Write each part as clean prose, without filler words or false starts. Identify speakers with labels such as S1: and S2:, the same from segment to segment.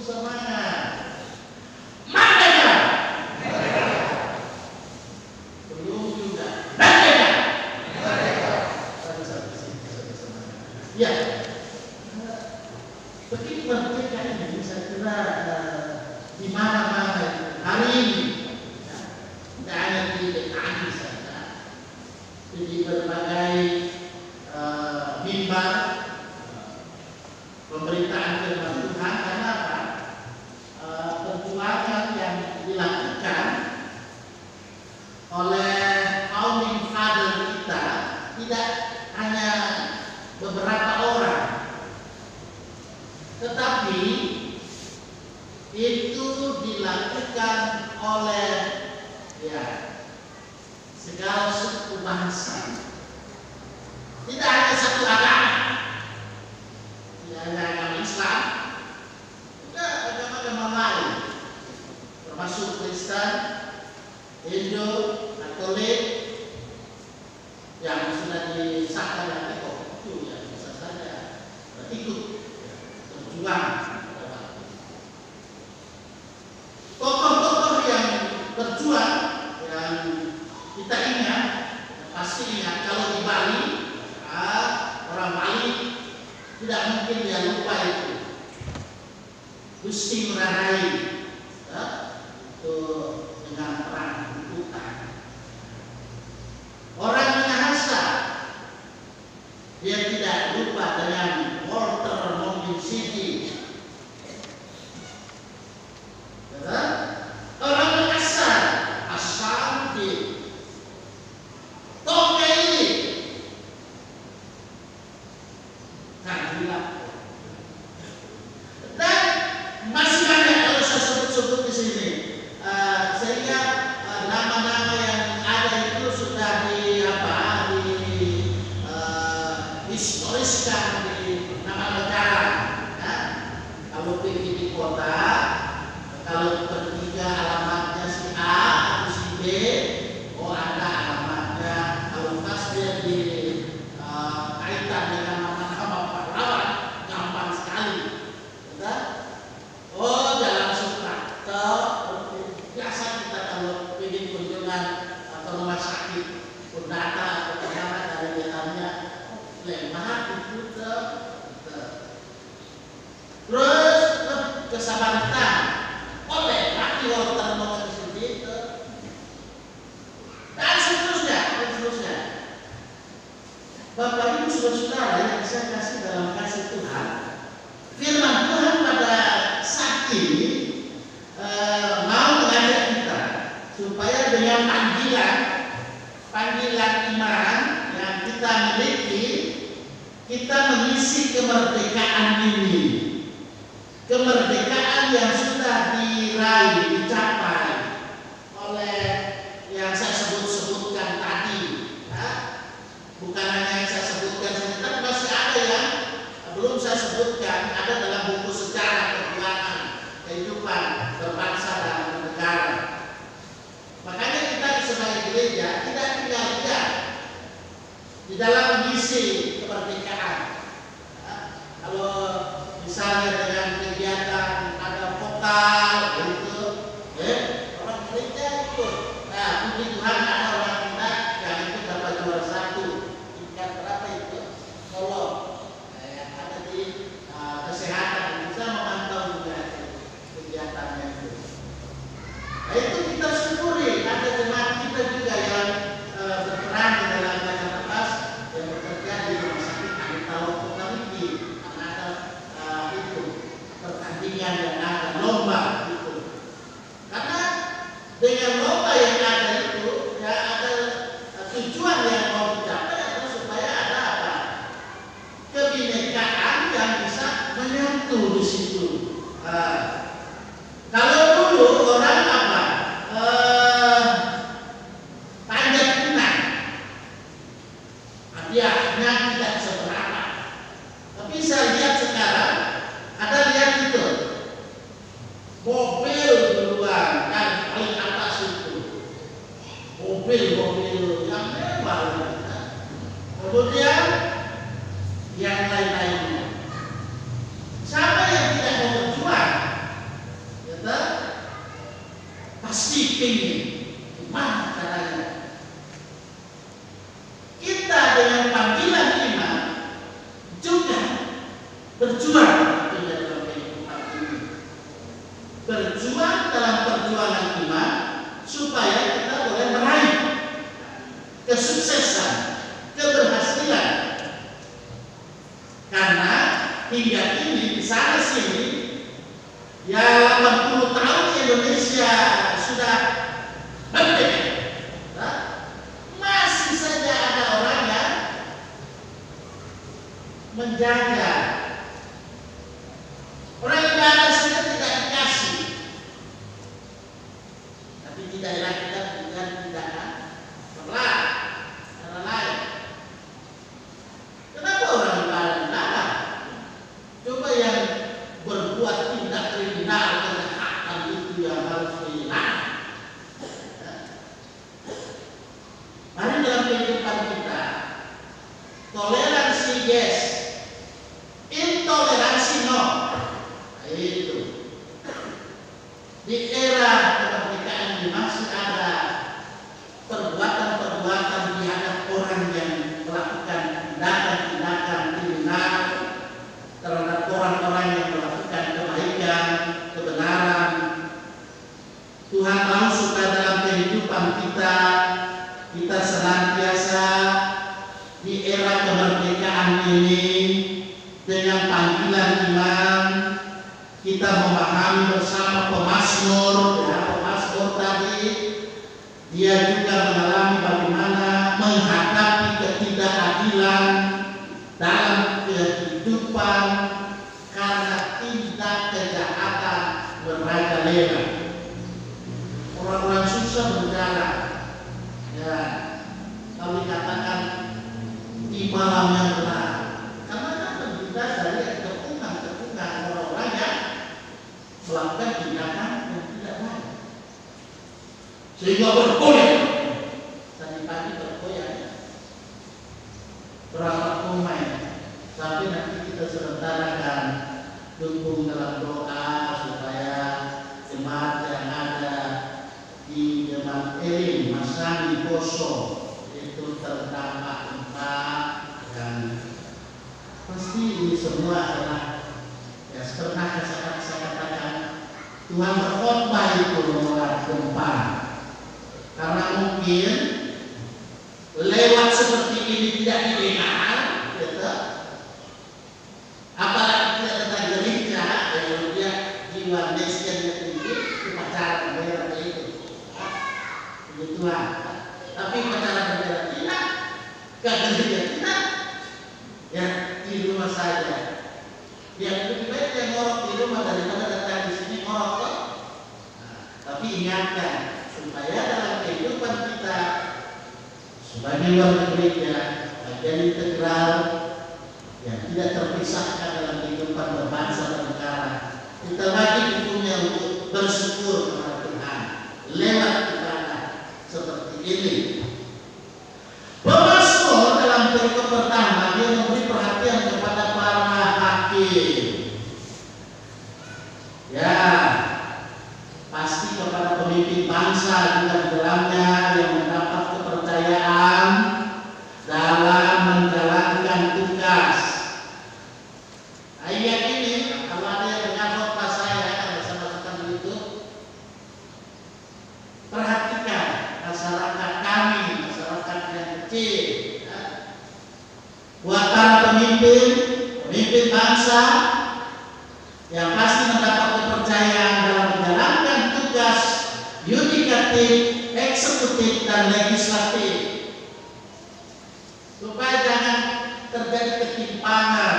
S1: semangat. Merdeka. Belum juga. Merdeka. Ya. Begini merdeka ini saya kira di mana-mana hari ini. Tidak hanya di DKI saja, di berbagai mimbar pemberitaan firman Tuhan. Karena apa? Perjuangan yang dilakukan oleh founding father kita tidak hanya beberapa orang, tetapi itu dilakukan oleh segala suku bangsa. Tidak hanya satu agama, tidak hanya agama Islam, juga agama-agama lain, termasuk Kristen, Hindu, Katolik, yang sudah disahkan oleh itu ya bisa saja ikut berjuang. Tokoh-tokoh yang berjuang yang kita ingat, pasti ingat kalau di Bali, orang Bali tidak mungkin dia lupa itu. Gusti Ngurah Rai itu dengan perang hutan. Orang Minahasa dia tidak lupa dengan Walter Monginsidi. Orang Makassar, Ashanti, Tongkeli, Kandila, dan masih banyak kalau saya sebut-sebut di sini. Sehingga nama-nama yang ada itu sudah historiskan di nama negara. Kalau pergi di kota, kalau bertiga alamatnya si A atau si B, oh ada alamatnya. Kalau pas dia di kaitan dengan nama-nama pahlawan, gampang sekali. Oh dalam Suprapto, biasa kita kalau pergi kunjungan atau rumah sakit, Pundata atau kemana dari datanya, lemah itu terus ke Sabarita. Oleh mati Walter Monginsidi itu dan seterusnya. Bapak Ibu saudara yang saya kasih dalam kasih Tuhan, firman Tuhan pada saat ini mau mengajak kita supaya dengan panggilan iman yang kita miliki, kita mengisi kemerdekaan ini. Kemerdekaan yang sudah diraih, dicapai oleh yang saya sebutkan tadi. Bukan hanya yang saya sebutkan saja, tapi masih ada yang belum saya sebutkan, ada dalam buku sejarah perjuangan kehidupan berbangsa dan bernegara. Makanya kita sebagai gereja tidak tinggal diam di dalam mengisi kemerdekaan. Kalau misalnya dengan kegiatan ada vokal gitu, orang gereja ikut. Nah, puji Tuhan ada orang kita yang itu dapat juara 1. Tingkat berapa itu? Solo. Yang ada di kesehatan bisa memantau juga kegiatannya itu. Nah, itu kita syukuri. Ada jemaat kita juga yang berperan di dalam Jakarta yang bekerja di rumah sakit Anitalo Kotariki. Itu pertandingan yang ada, lomba itu. Karena dengan lomba yang ada itu, ya ada tujuan yang mau dicapai adalah supaya ada apa? Kebinekaan yang bisa menyatu di situ. Kalau dulu orang apa? Panjat pinang, hadiahnya tidak seberapa. Tapi saya lihat sekarang ada itu mobil duluan yang paling atas itu, mobil yang mewah. Kemudian yang lain-lainnya. Siapa yang tidak mau berjuang berjuang dalam kehidupan ini. Berjuang dalam perjuangan iman supaya kita boleh meraih kesuksesan, keberhasilan. Karena hingga kini di sana sini ya 80 tahun Indonesia sudah merdeka, masih saja ada orang yang menjaga. Orang ibadah saja tidak dikasih, tapi di daerah kita bukan tidak sebelah cara lain. Kenapa orang ibadah dilarang? Coba yang berbuat tindak kriminal kejahatan itu yang harus dilarang. Mari dalam kehidupan kita, toleransi yes, intoleransi no. Itu di era kemerdekaan ini masih ada perbuatan-perbuatan terhadap orang yang melakukan tindakan-tindakan kriminal terhadap orang-orang yang melakukan kebaikan, kebenaran. Tuhan mau supaya dalam kehidupan kita senantiasa di era kemerdekaan ini dengan panggilan iman kita memahami bersama pemazmur, pemazmur tadi dia juga mengalami bagaimana menghadapi ketidakadilan dalam kehidupan karena tindak kejahatan merajalela. Orang-orang susah berjalan, ya, kalau dikatakan di malam yang benar, karena kan kita dari kepungan orang-orang yang melakukan tindakan yang tidak baik, sehingga bergoyang. Tadi pagi bergoyang, beramat kumai, tapi nanti kita sementara akan dukung dalam doa supaya jemaat yang ada di Jemaat Elim Masani Poso itu terdampak gempa, dan pasti ini semua adalah ya pernah saya katakan Tuhan berkhotbah itu menolak gempa karena mungkin lewat seperti ini tidak didengar, gitu. Apalagi tidak ada gereja yang dia jiwa Neskennya tinggi upacara bendera itu, begitulah. Tapi upacara bendera tidak, ke gereja tidak, ya di rumah saja. Yang lebih baik yang ngorok di rumah daripada datang di sini ngorok. Tapi ingatkan supaya dalam kehidupan kita sebagai warga gereja bagian integral yang tidak terpisahkan dalam kehidupan berbangsa dan negara, kita wajib hukumnya untuk bersyukur kepada Tuhan lewat ibadah seperti ini. Pemazmur dalam perikop pertama dia memberi perhatian kepada para hakim. Ya, pasti kepada pemimpin bangsa juga di dalamnya yang mendapat kepercayaan dalam menjalankan tugas. Ayat ini kalau ada yang dengar khotbah saya akan bersama-sama di YouTube, perhatikan masyarakat kami, masyarakat yang kecil, ya. Buat para pemimpin bangsa yang pasti mendapat kepercayaan dalam menjalankan tugas yudikatif, eksekutif, dan legislatif, supaya jangan terjadi ketimpangan,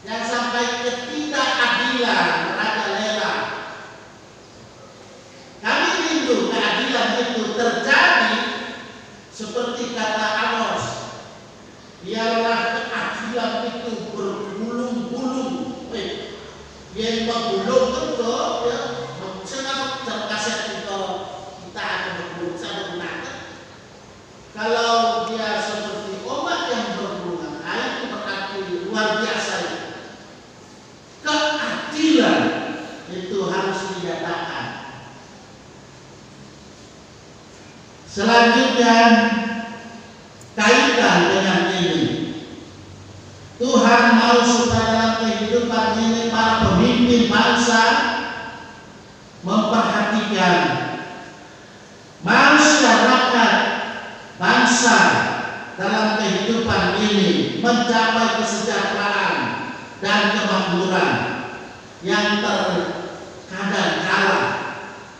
S1: yang sampai ketidakadilan merajalela. Kami rindu keadilan itu terjadi seperti kata Amos, biarlah keadilan itu bergulung-gulung. Yang bergulung itu ya, senang terkaset itu kita akan bergulung sama gunakan. Kalau dia seperti obat yang bergulungan, air itu berarti luar biasa. Keadilan itu harus dinyatakan. Selanjutnya kaitan dengan ini, Tuhan mau supaya kemakmuran yang terkadang kala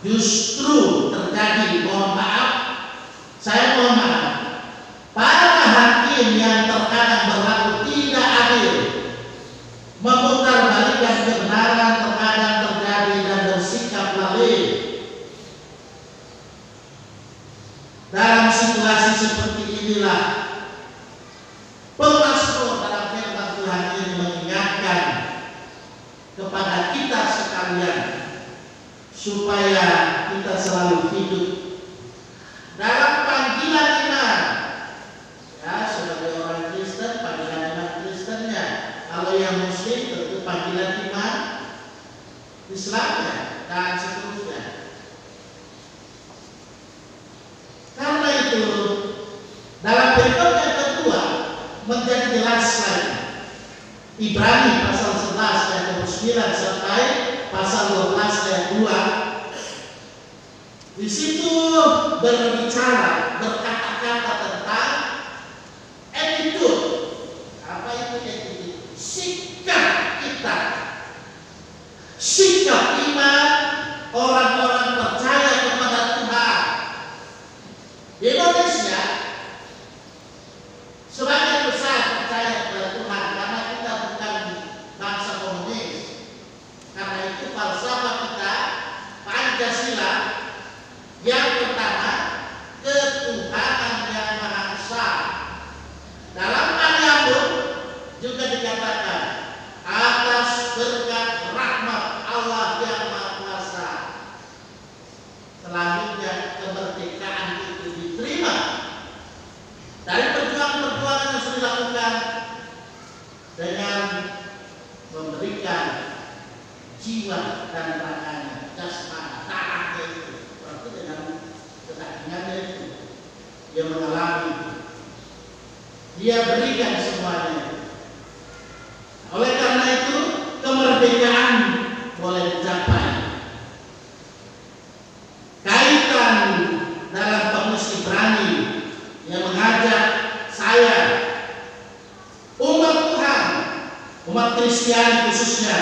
S1: justru terjadi, mohon maaf, saya mohon maaf, para hakim yang terkadang berlaku tidak adil, memutarbalikkan kebenaran terkadang terjadi dan bersikap lalai. Dalam situasi seperti inilah pemazmur dalam firman Tuhan ini mengingatkan kepada kita sekalian supaya kita selalu hidup dalam panggilan iman. Ya, sebagai orang Kristen, panggilan iman Kristennya. Kalau yang Muslim tentu panggilan iman Islamnya dan seterusnya. Karena itu dalam perikop yang kedua menjadi jelas lagi. Ibrani pasal 11 ayat 9 sampai pasal 12 ayat 2. Di situ berbicara, berkata-kata tentang attitude. Apa itu attitude? Sikap kita, sikap iman orang-orang percaya kepada Tuhan. Di Indonesia sebagian besar percaya kepada Tuhan karena kita bukan bangsa komunis. Karena itu falsafah kita Pancasila yang pertama, ketuhanan yang Maha Esa. Dalam Al-Ya'qub juga dikatakan atas berkat rahmat Allah yang Maha Kuasa. Selanjutnya kemerdekaan itu diterima dari perjuangan-perjuangan yang sudah dilakukan dengan memberikan jiwa dan raganya, jasmani, darahnya itu, berarti dengan kedagingannya itu dia mengalami, dia berikan semuanya. Oleh karena itu kemerdekaan boleh dicapai. Kaitan dalam penulis Ibrani yang mengajak saya, umat Tuhan, umat Kristiani khususnya,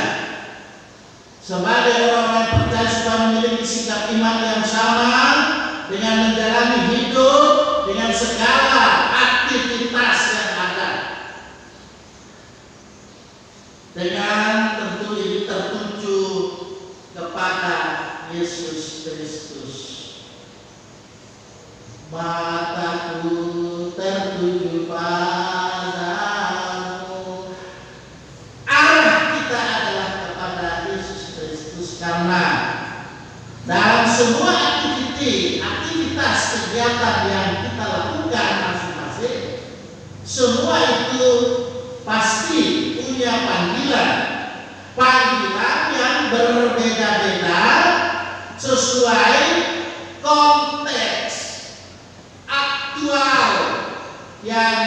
S1: sebagai orang yang percaya supaya memiliki sikap iman yang sama dengan menjalani hidup dengan segala aktivitas yang ada, dengan tentu ini tertuju kepada Yesus Kristus. Mataku tertuju padamu. Arah kita adalah kepada Yesus Kristus karena dalam semua aktivitas kegiatan yang kita lakukan masing-masing, semua itu pasti punya panggilan yang berbeda-beda sesuai konteks aktual yang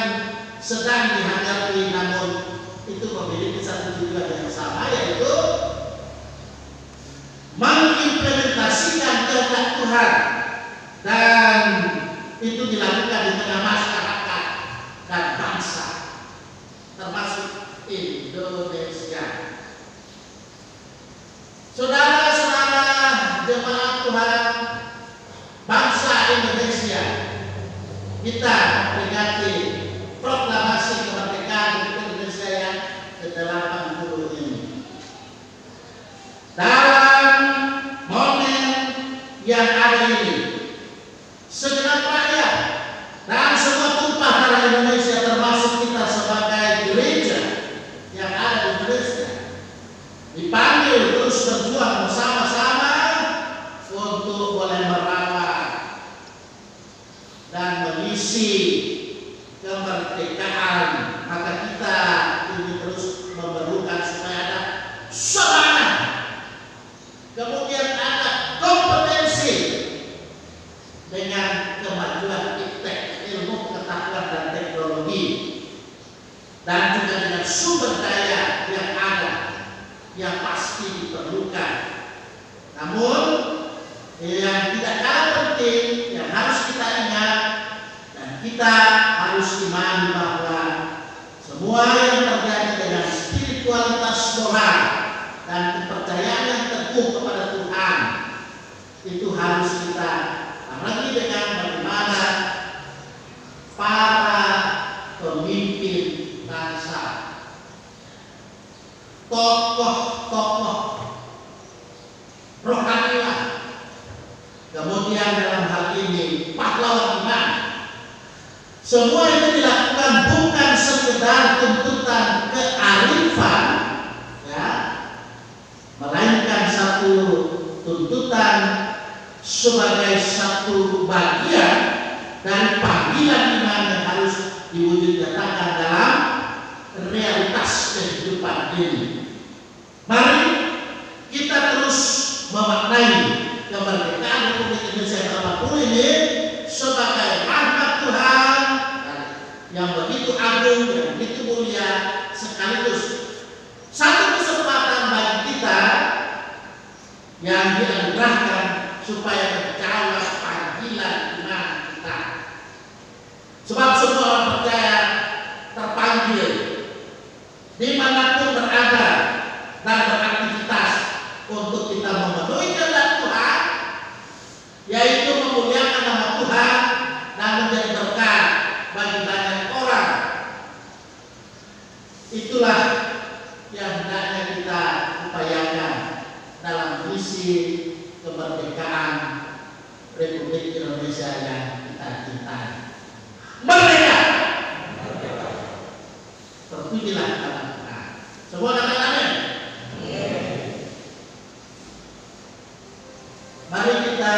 S1: sedang dihadapi, namun itu memiliki satu tujuan yang sama, yaitu mengimplementasikan kehendak Tuhan, dan itu dilakukan di tengah masyarakat dan bangsa termasuk Indonesia. Saudara-saudara jemaat Tuhan, bangsa Indonesia, kita peringati proklamasi kemerdekaan Indonesia yang ke-80 ini. Dalam momen yang ada ini, segenap rakyat dan semua tumpah darah Indonesia, termasuk kita sebagai gereja yang ada di Indonesia, dipanggil terus berjuang bersama-sama untuk boleh merawat dan mengisi kemerdekaan. Maka kita ini terus memerlukan supaya ada semangat, kemudian ada kompetensi dengan kemajuan iptek, ilmu pengetahuan dan teknologi, dan juga dengan sumber daya yang ada yang pasti diperlukan. Namun yang tidak kalah penting yang harus kita ingat dan kita harus imani bahwa semua yang terjadi dengan spiritualitas dan kepercayaan yang teguh kepada Tuhan itu harus kita, apalagi dengan bagaimana para pemimpin bangsa, tokoh-tokoh rohaniwan, kemudian dalam hal ini pahlawan iman. Semua itu dilakukan bukan sekedar tuntutan kearifan, ya, melainkan satu tuntutan sebagai satu bagian dari panggilan iman yang harus diwujudkan dalam realitas kehidupan ini. Mari kita terus memaknai kemerdekaan Republik Indonesia yang ke-40 ini sebagai rahmat Tuhan yang begitu agung dan begitu mulia, sekaligus satu kesempatan bagi kita yang dianugerahkan supaya menjawab panggilan iman kita. Sebab semua orang percaya terpanggil dimanapun berada dan beraktivitas untuk kita memenuhi kehendak Tuhan, yaitu memuliakan nama Tuhan dan menjadi berkat bagi banyak orang. Itulah yang hendaknya kita upayakan dalam visi kemerdekaan Republik Indonesia yang kita cintai. Merdeka! Terpujilah nama Tuhan. Semua katakan amin. Mari kita